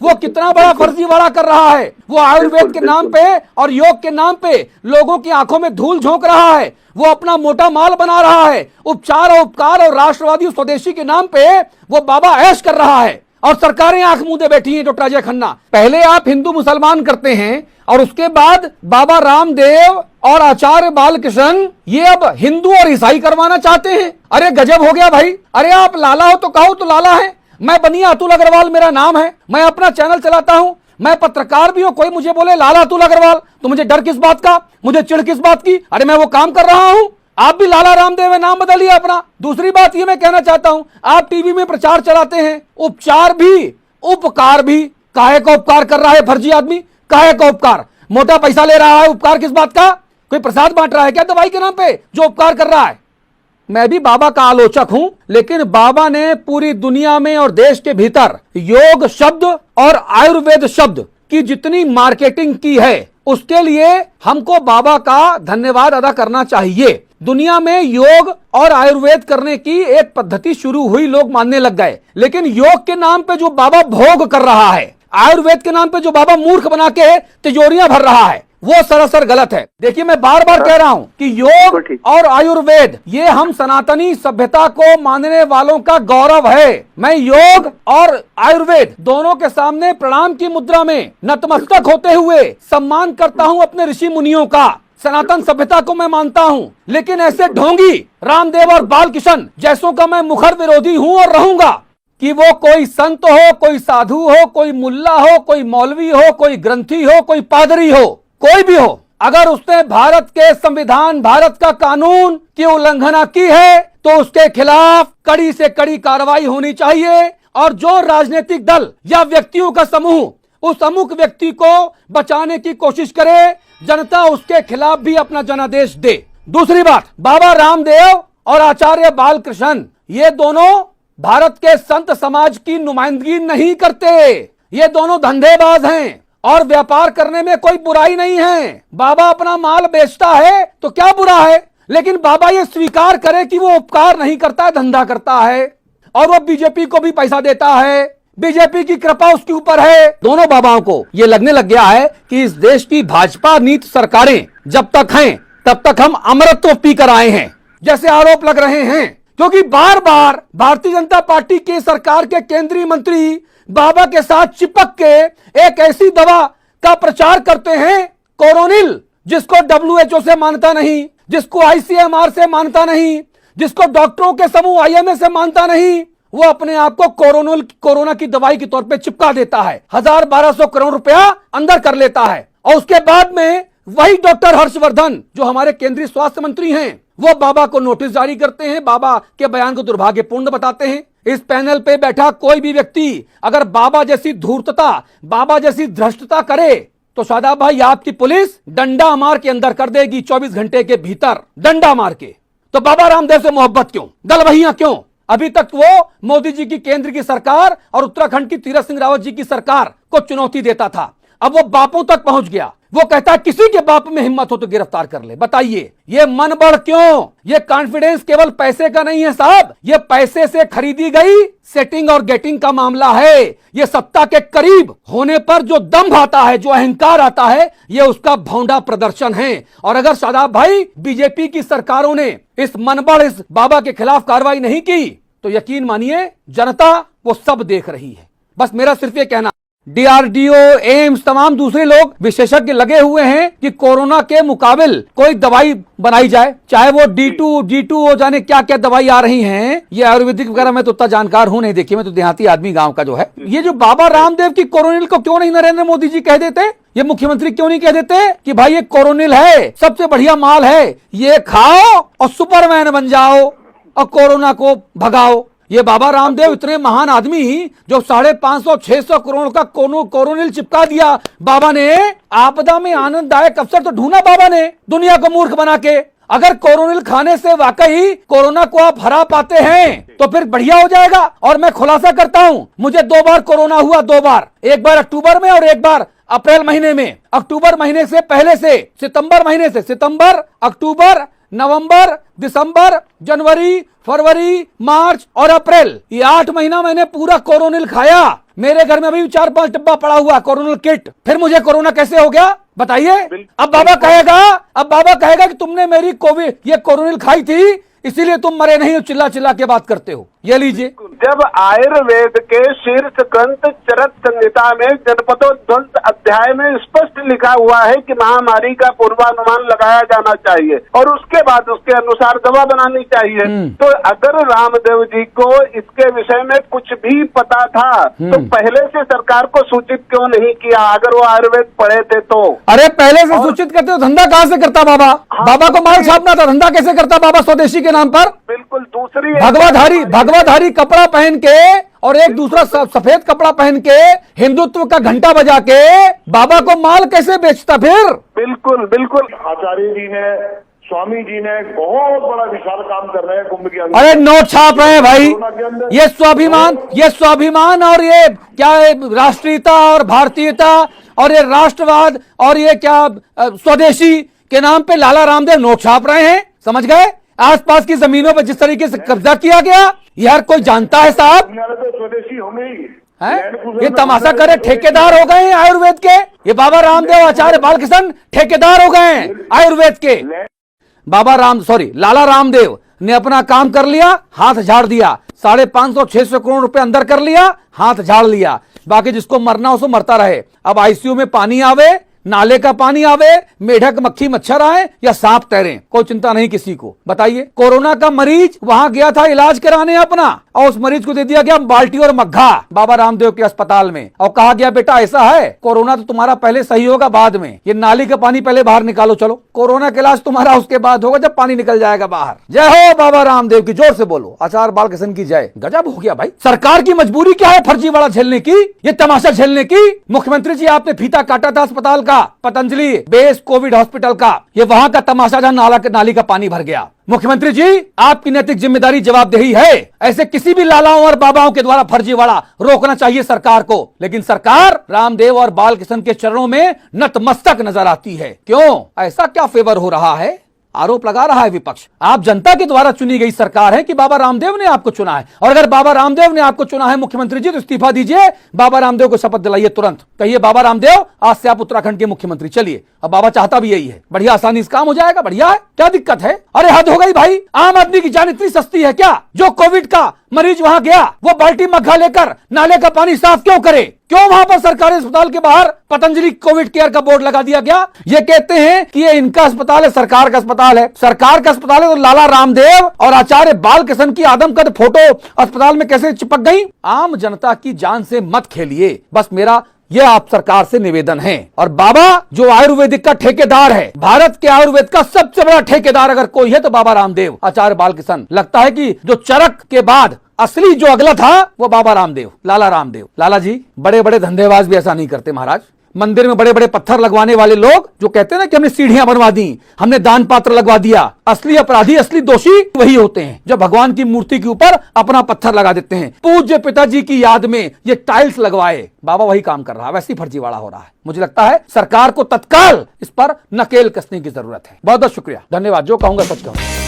वो कितना बड़ा फर्जीवाड़ा कर रहा है। वो आयुर्वेद के नाम पे और योग के नाम पे लोगों की आंखों में धूल झोंक रहा है। वो अपना मोटा माल बना रहा है। उपचार और उपकार और राष्ट्रवादी स्वदेशी के नाम पे वो बाबा ऐश कर रहा है और सरकारें आंख मूंदे बैठी हैं। डॉक्टर अजय खन्ना, पहले आप हिंदू मुसलमान करते हैं और उसके बाद बाबा रामदेव और आचार्य बालकृष्ण ये अब हिंदू और ईसाई करवाना चाहते हैं। अरे गजब हो गया भाई। अरे आप लाला हो तो कहो तो लाला है। मैं बनिया अतुल अग्रवाल मेरा नाम है, मैं अपना चैनल चलाता हूं, मैं पत्रकार भी हूं। कोई मुझे बोले लाला अतुल अग्रवाल तो मुझे डर किस बात का, मुझे चिढ़ किस बात की? अरे मैं वो काम कर रहा हूं। आप भी लाला रामदेव है, नाम बदलिए अपना। दूसरी बात ये मैं कहना चाहता हूं, आप टीवी में प्रचार चलाते हैं, उपचार भी उपकार भी। काहे का उपकार कर रहा है फर्जी आदमी? काहे का उपकार? मोटा पैसा ले रहा है, उपकार किस बात का? कोई प्रसाद बांट रहा है क्या दवाई के नाम पे जो उपकार कर रहा है? मैं भी बाबा का आलोचक हूं, लेकिन बाबा ने पूरी दुनिया में और देश के भीतर योग शब्द और आयुर्वेद शब्द की जितनी मार्केटिंग की है उसके लिए हमको बाबा का धन्यवाद अदा करना चाहिए। दुनिया में योग और आयुर्वेद करने की एक पद्धति शुरू हुई, लोग मानने लग गए, लेकिन योग के नाम पे जो बाबा भोग कर रहा है, आयुर्वेद के नाम पे जो बाबा मूर्ख बना के तिजोरियां भर रहा है, वो सरासर गलत है। देखिए मैं बार बार कह रहा हूं कि योग और आयुर्वेद ये हम सनातनी सभ्यता को मानने वालों का गौरव है। मैं योग और आयुर्वेद दोनों के सामने प्रणाम की मुद्रा में नतमस्तक होते हुए सम्मान करता हूं अपने ऋषि मुनियों का। सनातन सभ्यता को मैं मानता हूं, लेकिन ऐसे ढोंगी रामदेव और बालकृष्ण जैसों का मैं मुखर विरोधी हूं और रहूंगा। कि वो कोई संत हो, कोई साधु हो, कोई मुल्ला हो, कोई मौलवी हो, कोई ग्रंथी हो, कोई पादरी हो, कोई भी हो, अगर उसने भारत के संविधान, भारत का कानून की उल्लंघना की है तो उसके खिलाफ कड़ी से कड़ी कार्रवाई होनी चाहिए। और जो राजनीतिक दल या व्यक्तियों का समूह उस अमुक व्यक्ति को बचाने की कोशिश करे, जनता उसके खिलाफ भी अपना जनादेश दे। दूसरी बात, बाबा रामदेव और आचार्य बालकृष्ण ये दोनों भारत के संत समाज की नुमाइंदगी नहीं करते। ये दोनों धंधेबाज हैं और व्यापार करने में कोई बुराई नहीं है। बाबा अपना माल बेचता है तो क्या बुरा है, लेकिन बाबा ये स्वीकार करे कि वो उपकार नहीं करता है, धंधा करता है और वो बीजेपी को भी पैसा देता है, बीजेपी की कृपा उसके ऊपर है। दोनों बाबाओं को ये लगने लग गया है कि इस देश की भाजपा नीति सरकारें जब तक हैं तब तक हम अमरत्व पी कर आए हैं जैसे आरोप लग रहे हैं। क्योंकि बार बार भारतीय जनता पार्टी की सरकार के केंद्रीय मंत्री बाबा के साथ चिपक के एक ऐसी दवा का प्रचार करते हैं कोरोनिल, जिसको WHO से मानता नहीं, जिसको ICMR से मानता नहीं, जिसको डॉक्टरों के समूह IMA से मानता नहीं, वो अपने आप को कोरोना की दवाई के तौर पे चिपका देता है। 1000-1200 करोड़ रुपया अंदर कर लेता है और उसके बाद में वही डॉक्टर हर्षवर्धन जो हमारे केंद्रीय स्वास्थ्य मंत्री हैं, वो बाबा को नोटिस जारी करते हैं, बाबा के बयान को दुर्भाग्यपूर्ण बताते हैं। इस पैनल पे बैठा कोई भी व्यक्ति अगर बाबा जैसी धूर्तता, बाबा जैसी भ्रष्टता करे तो शादाब भाई आपकी पुलिस डंडा मार के अंदर कर देगी 24 घंटे के भीतर, डंडा मार के। तो बाबा रामदेव से मोहब्बत क्यों, गलवहियां क्यों? अभी तक वो मोदी जी की केंद्र की सरकार और उत्तराखंड की तीरथ सिंह रावत जी की सरकार को चुनौती देता था, अब वो बापों तक पहुंच गया। वो कहता है किसी के बाप में हिम्मत हो तो गिरफ्तार कर ले। बताइए ये मन बढ़ क्यों? ये कॉन्फिडेंस केवल पैसे का नहीं है साहब, ये पैसे से खरीदी गई सेटिंग और गेटिंग का मामला है। ये सत्ता के करीब होने पर जो दंभ आता है, जो अहंकार आता है, ये उसका भौंडा प्रदर्शन है। और अगर शादाब भाई बीजेपी की सरकारों ने इस मनबढ़ इस बाबा के खिलाफ कार्रवाई नहीं की तो यकीन मानिए जनता वो सब देख रही है। बस मेरा सिर्फ ये कहना, DRDO, एम्स, तमाम दूसरे लोग विशेषज्ञ लगे हुए हैं कि कोरोना के मुकाबिल कोई दवाई बनाई जाए, चाहे वो D2 हो, जाने क्या क्या दवाई आ रही हैं। ये आयुर्वेदिक वगैरह में तो उतना जानकार हूं नहीं, देखिए मैं तो देहाती आदमी गांव का जो है। ये जो बाबा रामदेव की कोरोनिल को क्यों नहीं नरेंद्र मोदी जी कह देते, ये मुख्यमंत्री क्यों नहीं कह देते कि भाई ये कोरोनिल है, सबसे बढ़िया माल है, ये खाओ और सुपरमैन बन जाओ और कोरोना को भगाओ। ये बाबा रामदेव इतने महान आदमी जो 550-600 करोड़ का कोरोनिल चिपका दिया बाबा ने। आपदा में आनंददायक अवसर तो ढूंढा बाबा ने दुनिया को मूर्ख बना के। अगर कोरोनिल खाने से वाकई कोरोना को आप हरा पाते हैं तो फिर बढ़िया हो जाएगा। और मैं खुलासा करता हूं, मुझे 2 बार कोरोना हुआ, 2 बार, एक बार अक्टूबर में और एक बार अप्रैल महीने में। अक्टूबर महीने से पहले से सितंबर महीने से, सितंबर, अक्टूबर, नवंबर, दिसंबर, जनवरी, फरवरी, मार्च और अप्रैल, ये 8 महीना मैंने पूरा कोरोनिल खाया। मेरे घर में अभी 4-5 डब्बा पड़ा हुआ कोरोनिल किट। फिर मुझे कोरोना कैसे हो गया बताइए? अब बाबा कहेगा कि तुमने मेरी कोविड ये कोरोनिल खाई थी इसीलिए तुम मरे नहीं हो, चिल्ला चिल्ला के बात करते हो। ये लीजिए, जब आयुर्वेद के शीर्ष ग्रंथ चरक संहिता में जनपदोध्वंस अध्याय में स्पष्ट लिखा हुआ है कि महामारी का पूर्वानुमान लगाया जाना चाहिए और उसके बाद उसके अनुसार दवा बनानी चाहिए, तो अगर रामदेव जी को इसके विषय में कुछ भी पता था तो पहले से सरकार को सूचित क्यों नहीं किया? अगर वो आयुर्वेद पढ़े थे तो। अरे पहले से सूचित करते हो, धंधा कहाँ से करता बाबा? बाबा को माल छापना था, धंधा कैसे करता बाबा स्वदेशी के नाम पर? बिल्कुल। दूसरी भगवाधारी कपड़ा पहन के और एक दूसरा सफेद कपड़ा पहन के हिंदुत्व का घंटा बजा के बाबा को माल कैसे बेचता फिर? बिल्कुल बिल्कुल। आचार्य जी ने, स्वामी जी ने बहुत बड़ा विशाल काम कर रहे हैं कुंभ के अंदर। अरे नोट छाप रहे हैं भाई, ये स्वाभिमान और ये क्या राष्ट्रीयता और भारतीयता और ये राष्ट्रवाद और ये क्या स्वदेशी के नाम पे लाला रामदेव नोट छाप रहे हैं। समझ गए? आसपास की जमीनों पर जिस तरीके से कब्जा किया गया ये हर कोई जानता है साहब। स्वदेशी होंगे ही। ये तमाशा करे ठेकेदार हो गए हैं आयुर्वेद के। ये बाबा रामदेव आचार्य बालकृष्ण ठेकेदार हो गए हैं आयुर्वेद के। लाला रामदेव ने अपना काम कर लिया, हाथ झाड़ दिया। 550-600 करोड़ रुपए अंदर कर लिया, हाथ झाड़ लिया। बाकी जिसको मरना उसको मरता रहे। अब आईसीयू में पानी आवे, नाले का पानी आवे, मेढक मक्खी मच्छर आए या सांप तैरें, कोई चिंता नहीं किसी को। बताइए, कोरोना का मरीज वहां गया था इलाज कराने अपना और उस मरीज को दे दिया गया बाल्टी और मग्घा बाबा रामदेव के अस्पताल में और कहा गया बेटा ऐसा है कोरोना तो तुम्हारा पहले सही होगा बाद में, ये नाली का पानी पहले बाहर निकालो, चलो कोरोना का इलाज तुम्हारा उसके बाद होगा जब पानी निकल जाएगा बाहर। जय हो बाबा रामदेव की, जोर से बोलो आचार्य बालकृष्ण की जय। गजब हो गया भाई। सरकार की मजबूरी क्या है फर्जीवाड़ा झेलने की, ये तमाशा झेलने की? मुख्यमंत्री जी आपने फीता काटा था अस्पताल का, पतंजलि बेस कोविड हॉस्पिटल का, ये वहां का तमाशा जहां नाली का पानी भर गया। मुख्यमंत्री जी आपकी नैतिक जिम्मेदारी जवाबदेही है, ऐसे किसी भी लालाओं और बाबाओं के द्वारा फर्जीवाड़ा रोकना चाहिए सरकार को। लेकिन सरकार रामदेव और बालकृष्ण के चरणों में नतमस्तक नजर आती है। क्यों? ऐसा क्या फेवर हो रहा है? आरोप लगा रहा है विपक्ष। आप जनता के द्वारा चुनी गई सरकार है कि बाबा रामदेव ने आपको चुना है, और अगर बाबा रामदेव ने आपको चुना है मुख्यमंत्री जी तो इस्तीफा दीजिए, बाबा रामदेव को शपथ दिलाइए तुरंत। कहिए बाबा रामदेव आज से आप उत्तराखंड के मुख्यमंत्री। चलिए, अब बाबा चाहता भी यही है, बढ़िया आसानी से काम हो जाएगा। बढ़िया है, क्या दिक्कत है? अरे हद हो गई भाई, आम आदमी की जान इतनी सस्ती है क्या? जो कोविड का मरीज वहां गया वो बाल्टी मग्घा लेकर नाले का पानी साफ क्यों करे? क्यों वहां पर सरकारी अस्पताल के बाहर पतंजलि कोविड केयर का बोर्ड लगा दिया गया? ये कहते हैं कि ये इनका अस्पताल है, सरकार का अस्पताल है। सरकार का अस्पताल है तो लाला रामदेव और आचार्य बालकृष्ण की आदमकद फोटो अस्पताल में कैसे चिपक गई? आम जनता की जान से मत खेलिए, बस मेरा यह आप सरकार से निवेदन है। और बाबा जो आयुर्वेदिक का ठेकेदार है, भारत के आयुर्वेद का सबसे बड़ा ठेकेदार अगर कोई है तो बाबा रामदेव आचार्य बालकृष्ण। लगता है कि जो चरक के बाद असली जो अगला था वो बाबा रामदेव, लाला रामदेव। लाला जी बड़े बड़े धंधेबाज भी ऐसा नहीं करते महाराज। मंदिर में बड़े बड़े पत्थर लगवाने वाले लोग जो कहते हैं ना कि हमने सीढ़ियां बनवा दी, हमने दान पात्र लगवा दिया, असली अपराधी असली दोषी वही होते हैं जो भगवान की मूर्ति के ऊपर अपना पत्थर लगा देते हैं। पूज्य पिताजी की याद में ये टाइल्स लगवाए, बाबा वही काम कर रहा है, वैसी फर्जीवाड़ा हो रहा है। मुझे लगता है सरकार को तत्काल इस पर नकेल कसने की जरूरत है। बहुत बहुत शुक्रिया, धन्यवाद। जो कहूंगा सच कहूंगा।